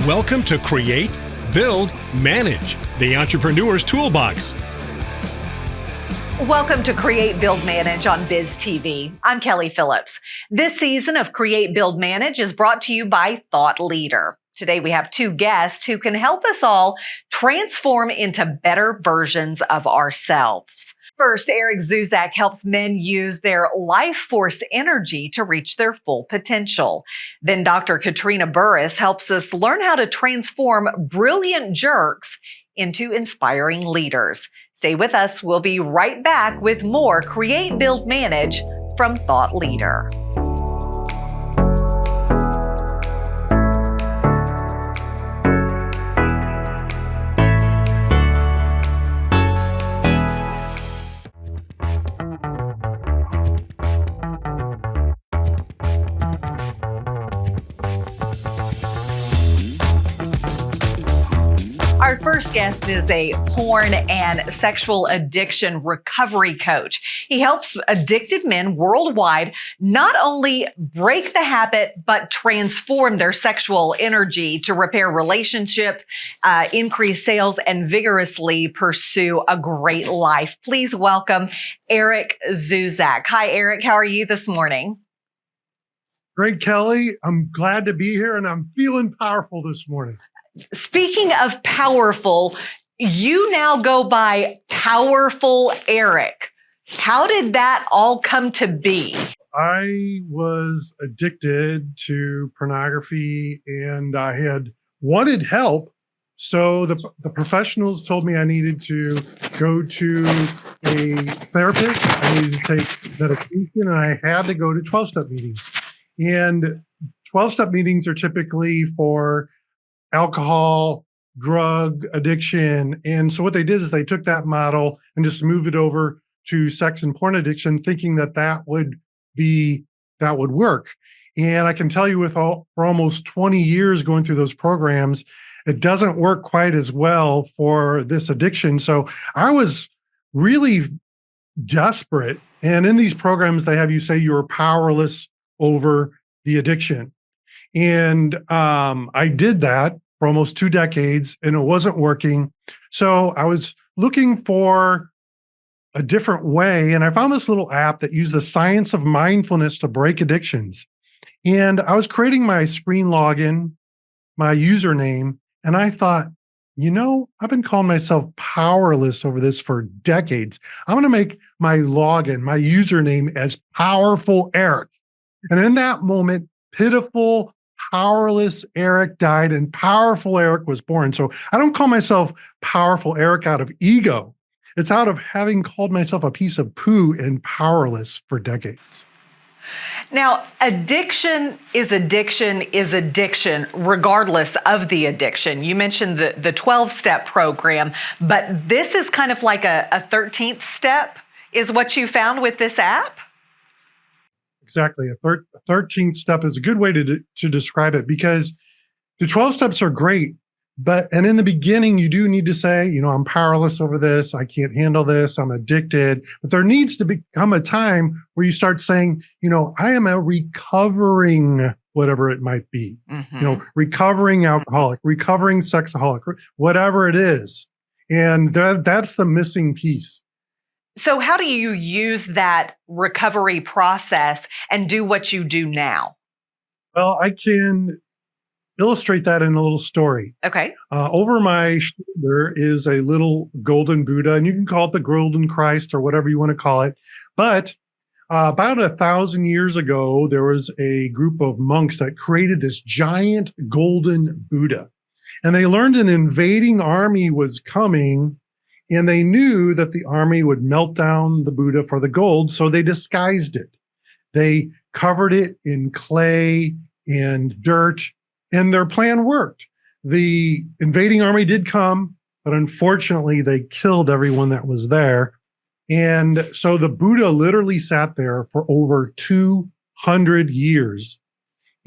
Welcome to Create, Build, Manage, the Entrepreneur's Toolbox. Welcome to Create, Build, Manage on BizTV. I'm Kelli Phillips. This season of Create, Build, Manage is brought to you by Thought Leader. Today we have two guests who can help us all transform into better versions of ourselves. First, Zuzack helps men use their life force energy to reach their full potential. Then Dr. Katrina Burris helps us learn how to transform brilliant jerks into inspiring leaders. Stay with us. We'll be right back with more Create, Build, Manage from Thought Leader. Our first guest is a porn and sexual addiction recovery coach. He helps addicted men worldwide not only break the habit, but transform their sexual energy to repair relationship, increase sales, and vigorously pursue a great life. Please welcome Zuzack. Hi, Eric. How are you this morning? Great, Kelli. I'm glad to be here, and I'm feeling powerful this morning. Speaking of powerful, you now go by Powerful Eric. How did that all come to be? I was addicted to pornography, and I had wanted help. So the professionals told me I needed to go to a therapist. I needed to take medication, and I had to go to 12-step meetings. And 12-step meetings are typically for alcohol, drug addiction. And so what they did is they took that model and just moved it over to sex and porn addiction, thinking that would work. And I can tell you for almost 20 years going through those programs, it doesn't work quite as well for this addiction. So I was really desperate. And in these programs, they have you say you're powerless over the addiction. And I did that for almost 2 decades, and it wasn't working. So I was looking for a different way, and I found this little app that used the science of mindfulness to break addictions. And I was creating my screen login, my username, and I thought, I've been calling myself powerless over this for decades. I'm going to make my login, my username as Powerful Eric. And in that moment, pitiful, powerless Eric died and Powerful Eric was born. So I don't call myself Powerful Eric out of ego. It's out of having called myself a piece of poo and powerless for decades. Now, addiction is addiction regardless of the addiction. You mentioned the 12-step program, but this is kind of like a 13th step is what you found with this app? Exactly. A 13th step is a good way to describe it, because the 12 steps are great. And in the beginning, you do need to say, I'm powerless over this. I can't handle this. I'm addicted. But there needs to become a time where you start saying, I am a recovering, whatever it might be, recovering alcoholic, recovering sexaholic, whatever it is. And that's the missing piece. So how do you use that recovery process and do what you do now? Well, I can illustrate that in a little story. Okay. Over my shoulder is a little golden Buddha, and you can call it the golden Christ or whatever you want to call it. But about 1,000 years ago, there was a group of monks that created this giant golden Buddha. And they learned an invading army was coming, and they knew that the army would melt down the Buddha for the gold, so they disguised it. They covered it in clay and dirt, and their plan worked. The invading army did come, but unfortunately, they killed everyone that was there. And so the Buddha literally sat there for over 200 years.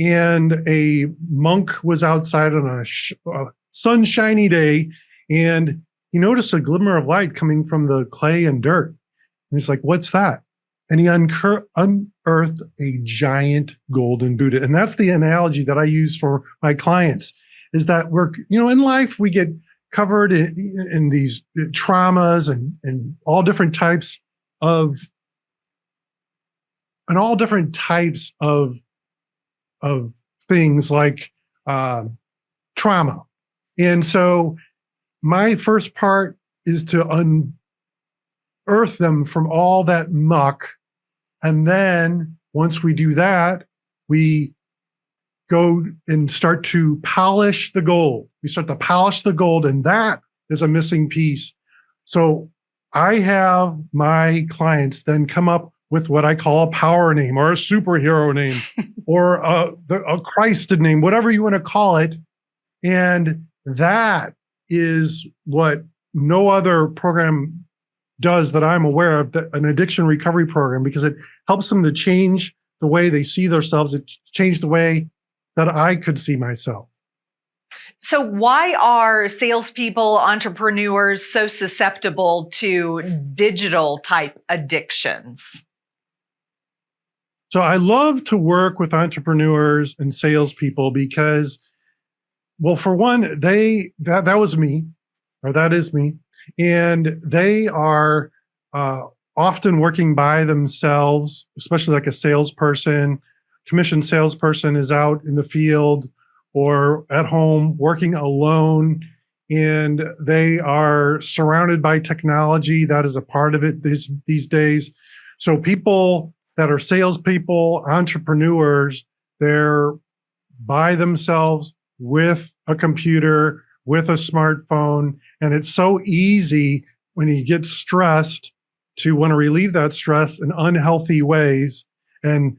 And a monk was outside on a sunshiny day, and he noticed a glimmer of light coming from the clay and dirt. And he's like, what's that? And he unearthed a giant golden Buddha. And that's the analogy that I use for my clients. is that in life we get covered in these traumas and all different types of things like trauma. And so my first part is to unearth them from all that muck. And then once we do that, we go and start to polish the gold. We start to polish the gold, and that is a missing piece. So I have my clients then come up with what I call a power name or a superhero name or a Christed name, whatever you want to call it. And that is what no other program does that I'm aware of, an addiction recovery program, because it helps them to change the way they see themselves. It changed the way that I could see myself. So why are salespeople, entrepreneurs so susceptible to digital type addictions? So I love to work with entrepreneurs and salespeople because, well, for one, that was me, or that is me, and they are often working by themselves, especially like a salesperson. Commissioned salesperson is out in the field or at home working alone, and they are surrounded by technology. That is a part of it these days. So people that are salespeople, entrepreneurs, they're by themselves with a computer, with a smartphone, and it's so easy when you get stressed to want to relieve that stress in unhealthy ways. And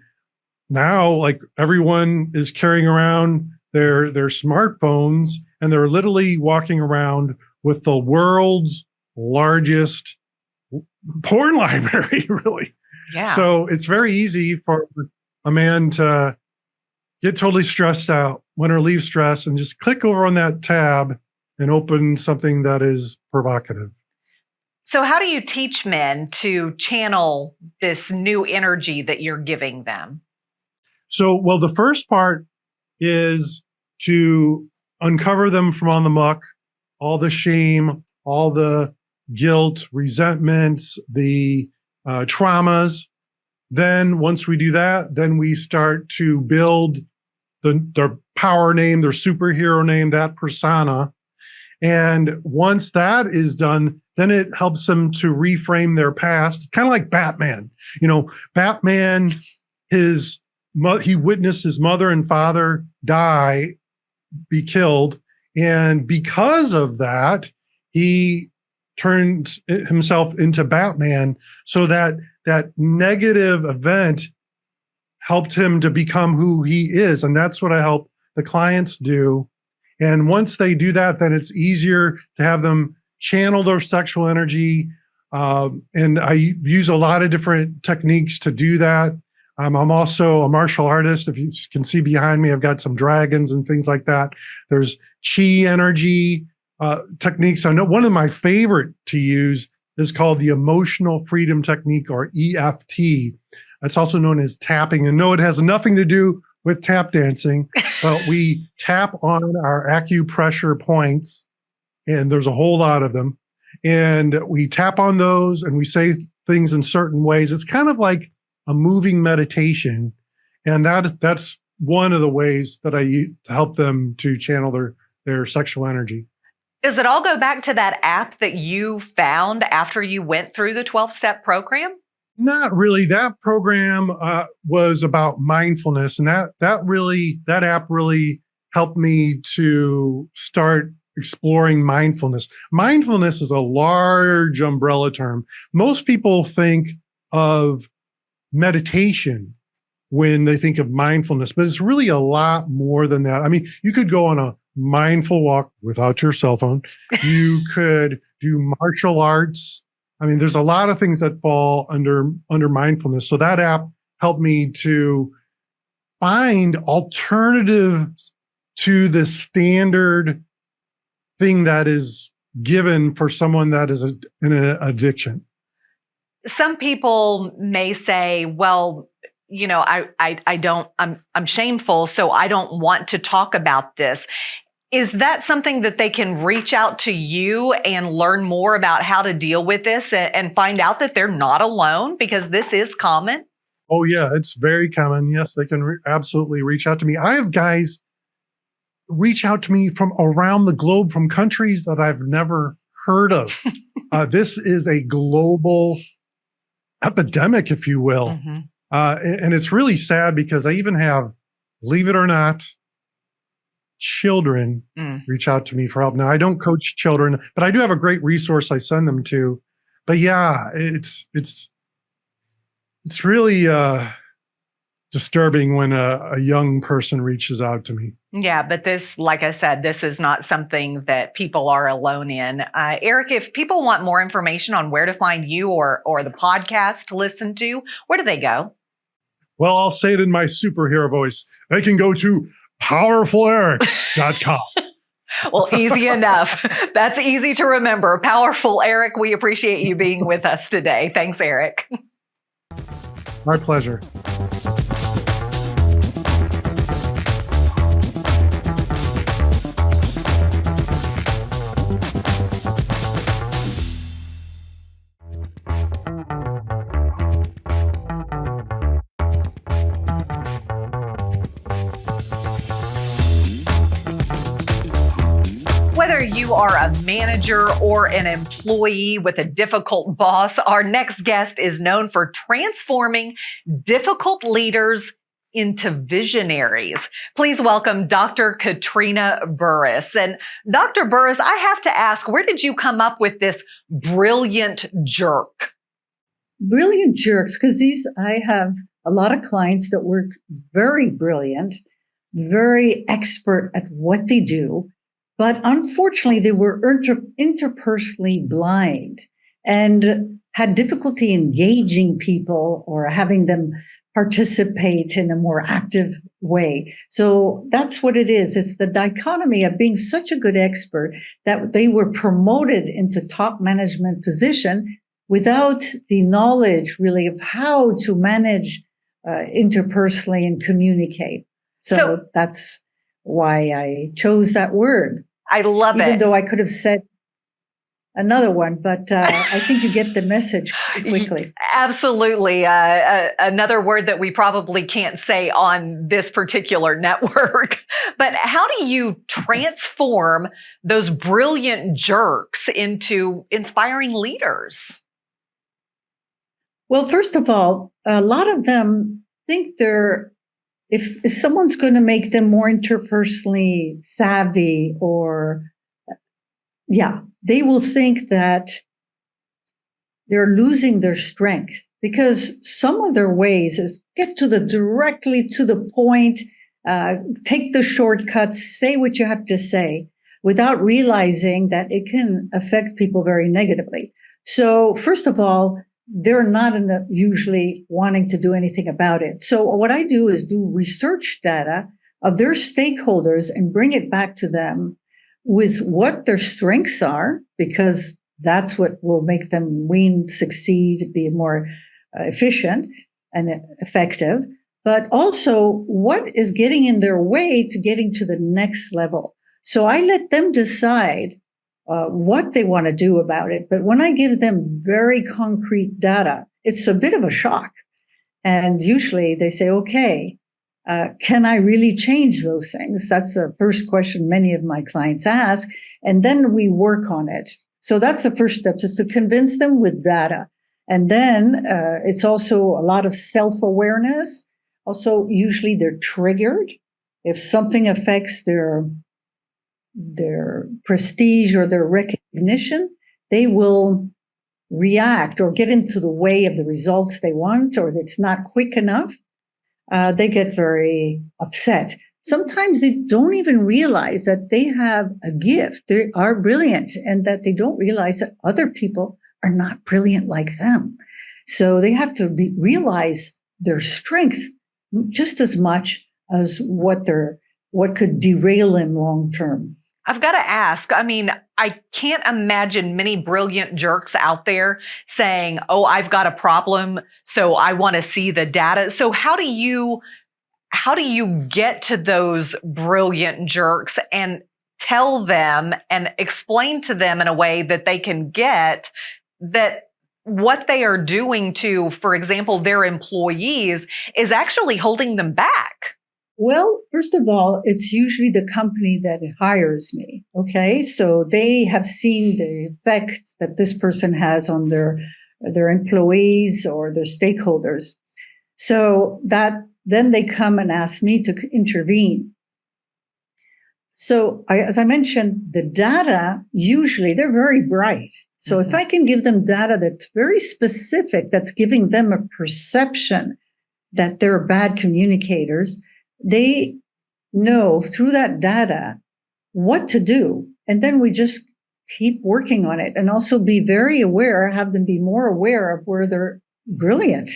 now, like, everyone is carrying around their smartphones, and they're literally walking around with the world's largest porn library, really. Yeah. So it's very easy for a man to get totally stressed out, want to relieve stress, and just click over on that tab and open something that is provocative. So how do you teach men to channel this new energy that you're giving them? So, well, the first part is to uncover them from on the muck, all the shame, all the guilt, resentments, the traumas. Then once we do that, then we start to build their power name, their superhero name, that persona. And once that is done, then it helps them to reframe their past. Kind of like Batman. Batman, he witnessed his mother and father be killed. And because of that, he turned himself into Batman, so that negative event helped him to become who he is. And that's what I help the clients do. And once they do that, then it's easier to have them channel their sexual energy. And I use a lot of different techniques to do that. I'm also a martial artist. If you can see behind me, I've got some dragons and things like that. There's chi energy techniques. I know one of my favorite to use is called the emotional freedom technique, or EFT. It's also known as tapping. And no, it has nothing to do with tap dancing, but we tap on our acupressure points, and there's a whole lot of them. And we tap on those and we say things in certain ways. It's kind of like a moving meditation. And that's one of the ways that I use to help them to channel their sexual energy. Does it all go back to that app that you found after you went through the 12-step program? Not really. That program was about mindfulness, and that app really helped me to start exploring mindfulness. Mindfulness is a large umbrella term. Most people think of meditation when they think of mindfulness, but it's really a lot more than that. I mean, you could go on a mindful walk without your cell phone. You could do martial arts. I mean, there's a lot of things that fall under mindfulness. So that app helped me to find alternatives to the standard thing that is given for someone that is in an addiction. Some people may say, well, I'm shameful, so I don't want to talk about this. Is that something that they can reach out to you and learn more about how to deal with this and find out that they're not alone, because this is common? Oh, yeah, it's very common. Yes, they can absolutely reach out to me. I have guys reach out to me from around the globe, from countries that I've never heard of. This is a global epidemic, if you will. Mm-hmm. And it's really sad because I even have, believe it or not, children reach out to me for help. Now, I don't coach children, but I do have a great resource I send them to. But yeah, it's really disturbing when a young person reaches out to me. Yeah, but this, like I said, this is not something that people are alone in. Eric, if people want more information on where to find you or the podcast to listen to, where do they go? Well, I'll say it in my superhero voice. They can go to powerfuleric.com. Well, easy enough. That's easy to remember. Powerful Eric, we appreciate you being with us today. Thanks, Eric. My pleasure. Whether you are a manager or an employee with a difficult boss, our next guest is known for transforming difficult leaders into visionaries. Please welcome Dr. Katrina Burris. And Dr. Burris, I have to ask, where did you come up with this brilliant jerk? Brilliant jerks, because I have a lot of clients that work very brilliant, very expert at what they do. But unfortunately, they were interpersonally blind and had difficulty engaging people or having them participate in a more active way. So that's what it is. It's the dichotomy of being such a good expert that they were promoted into top management position without the knowledge really of how to manage interpersonally and communicate. So that's why I chose that word. I love it. Even though I could have said another one, but I think you get the message quickly. Absolutely. Another word that we probably can't say on this particular network. But how do you transform those brilliant jerks into inspiring leaders? Well, first of all, a lot of them think if someone's going to make them more interpersonally savvy they will think that they're losing their strength, because some of their ways is get directly to the point, take the shortcuts, say what you have to say without realizing that it can affect people very negatively. So first of all, they're not usually wanting to do anything about it. So what I do is do research data of their stakeholders and bring it back to them with what their strengths are, because that's what will make them succeed, be more efficient and effective, but also what is getting in their way to getting to the next level. So I let them decide what they want to do about it. But when I give them very concrete data, it's a bit of a shock. And usually they say, okay, can I really change those things? That's the first question many of my clients ask. And then we work on it. So that's the first step, just to convince them with data. And then it's also a lot of self-awareness. Also, usually they're triggered. If something affects their prestige or their recognition, they will react or get into the way of the results they want, or it's not quick enough. They get very upset. Sometimes they don't even realize that they have a gift. They are brilliant, and that they don't realize that other people are not brilliant like them. So they have to realize their strength just as much as what could derail them long term. I've got to ask, I can't imagine many brilliant jerks out there saying, oh, I've got a problem, so I want to see the data. So how do you get to those brilliant jerks and tell them and explain to them in a way that they can get that what they are doing to, for example, their employees is actually holding them back? Well, first of all, it's usually the company that hires me. Okay. So they have seen the effect that this person has on their employees or their stakeholders. So that then they come and ask me to intervene. So as I mentioned, the data, usually they're very bright. So if I can give them data that's very specific, that's giving them a perception that they're bad communicators, they know through that data what to do. And then we just keep working on it and also be very aware, have them be more aware of where they're brilliant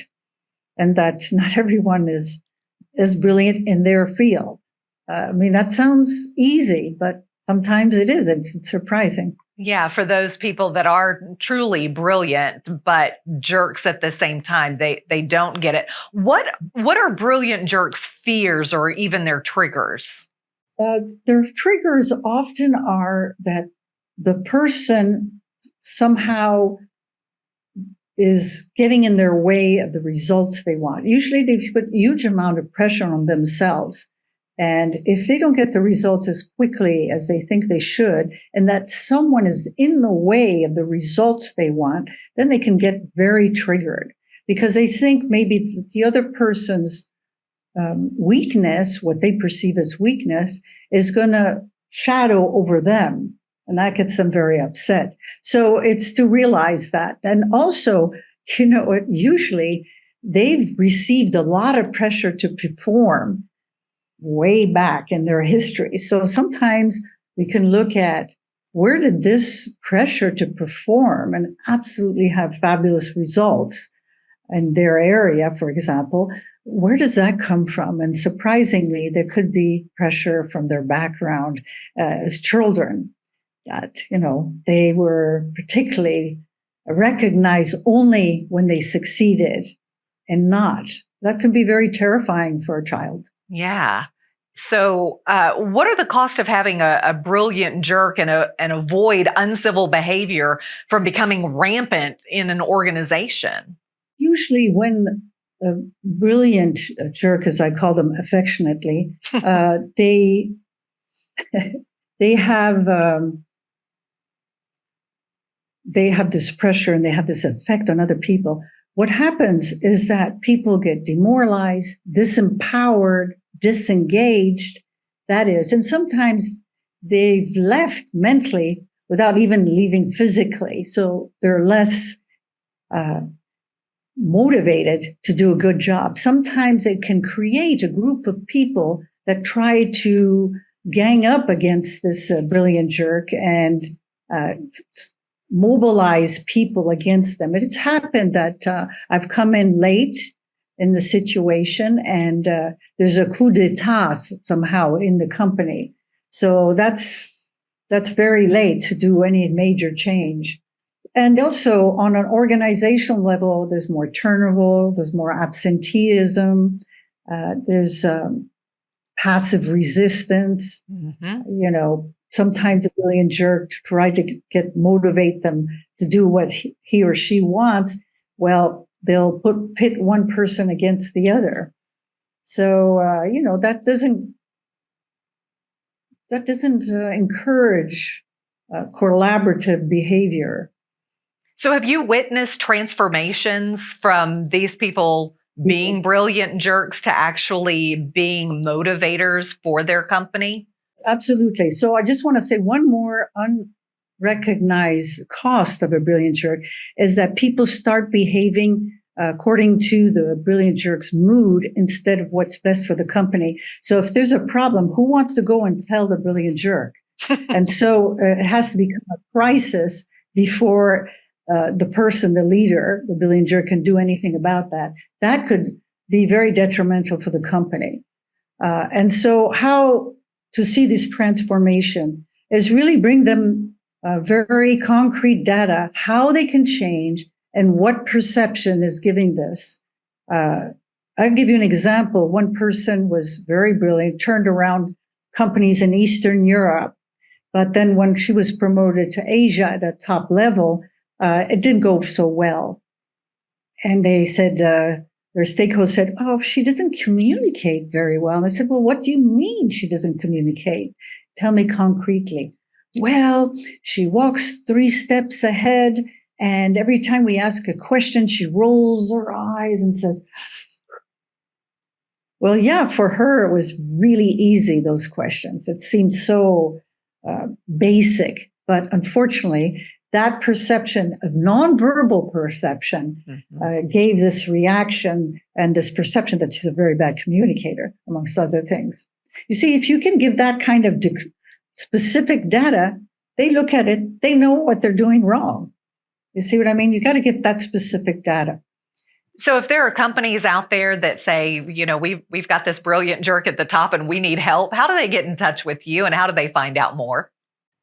and that not everyone is brilliant in their field. I mean, that sounds easy, but sometimes it is. It's surprising. Yeah, for those people that are truly brilliant, but jerks at the same time, they don't get it. What are brilliant jerks' fears or even their triggers? Their triggers often are that the person somehow is getting in their way of the results they want. Usually they put a huge amount of pressure on themselves. And if they don't get the results as quickly as they think they should, and that someone is in the way of the results they want, then they can get very triggered because they think maybe the other person's weakness, what they perceive as weakness, is going to shadow over them. And that gets them very upset. So it's to realize that. And also, usually they've received a lot of pressure to perform way back in their history. So sometimes we can look at where did this pressure to perform and absolutely have fabulous results in their area, for example, where does that come from? And surprisingly, there could be pressure from their background as children that, they were particularly recognized only when they succeeded and not. That can be very terrifying for a child. Yeah. So what are the costs of having a brilliant jerk and avoid uncivil behavior from becoming rampant in an organization? Usually when a brilliant jerk, as I call them affectionately, they have this pressure and they have this effect on other people. What happens is that people get demoralized, disempowered, disengaged, that is, and sometimes they've left mentally without even leaving physically. So they're less motivated to do a good job. Sometimes it can create a group of people that try to gang up against this brilliant jerk and mobilize people against them. It's happened that I've come in late in the situation and there's a coup d'etat somehow in the company. So that's very late to do any major change. And also on an organizational level, there's more turnover, there's more absenteeism, there's passive resistance. Sometimes a brilliant jerk try to motivate them to do what he or she wants. Well, they'll pit one person against the other. So, that doesn't encourage collaborative behavior. So have you witnessed transformations from these people being brilliant jerks to actually being motivators for their company? Absolutely. So I just want to say one more unrecognized cost of a brilliant jerk is that people start behaving according to the brilliant jerk's mood instead of what's best for the company. So if there's a problem, who wants to go and tell the brilliant jerk? And so it has to become a crisis before the person, the leader, the brilliant jerk can do anything about that. That could be very detrimental for the company. And so how to see this transformation is really bring them very concrete data, how they can change and what perception is giving this. I'll give you an example. One person was very brilliant, turned around companies in Eastern Europe. But then when she was promoted to Asia at a top level, it didn't go so well. And they said, their stakeholders said, oh, she doesn't communicate very well. And I said, well, what do you mean she doesn't communicate? Tell me concretely. Well, she walks 3 steps ahead. And every time we ask a question, she rolls her eyes and says, well, yeah, for her, it was really easy, those questions. It seemed so basic. But unfortunately, that perception of nonverbal perception gave this reaction and this perception that she's a very bad communicator, amongst other things. You see, if you can give that kind of specific data, they look at it, they know what they're doing wrong. You see what I mean? You got to get that specific data. So if there are companies out there that say, we've got this brilliant jerk at the top and we need help, how do they get in touch with you and how do they find out more?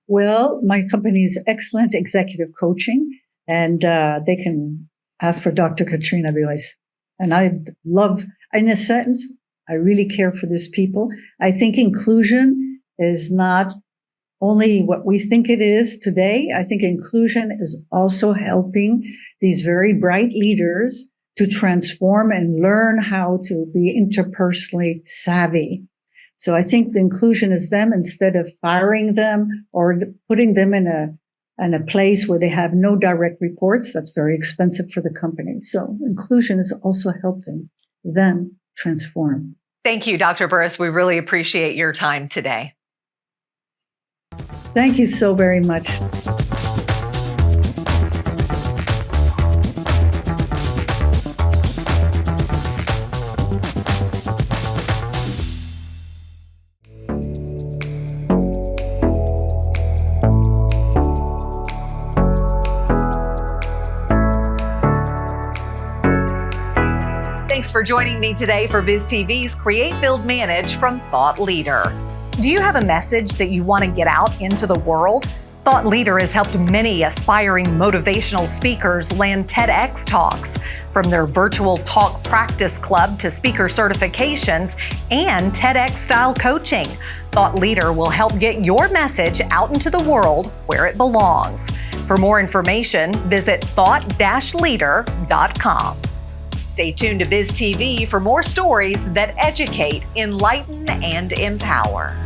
Well, my company is excellent executive coaching, and they can ask for Dr. Katrina Burris. And in a sentence, I really care for these people. I think inclusion is not only what we think it is today. I think inclusion is also helping these very bright leaders to transform and learn how to be interpersonally savvy. So I think the inclusion is them, instead of firing them or putting them in a place where they have no direct reports. That's very expensive for the company. So inclusion is also helping them transform. Thank you, Dr. Burris. We really appreciate your time today. Thank you so very much. Thanks for joining me today for BizTV's Create, Build, Manage from Thought Leader. Do you have a message that you want to get out into the world? Thought Leader has helped many aspiring motivational speakers land TEDx talks, from their virtual talk practice club to speaker certifications and TEDx-style coaching. Thought Leader will help get your message out into the world where it belongs. For more information, visit thought-leader.com. Stay tuned to BizTV for more stories that educate, enlighten, and empower.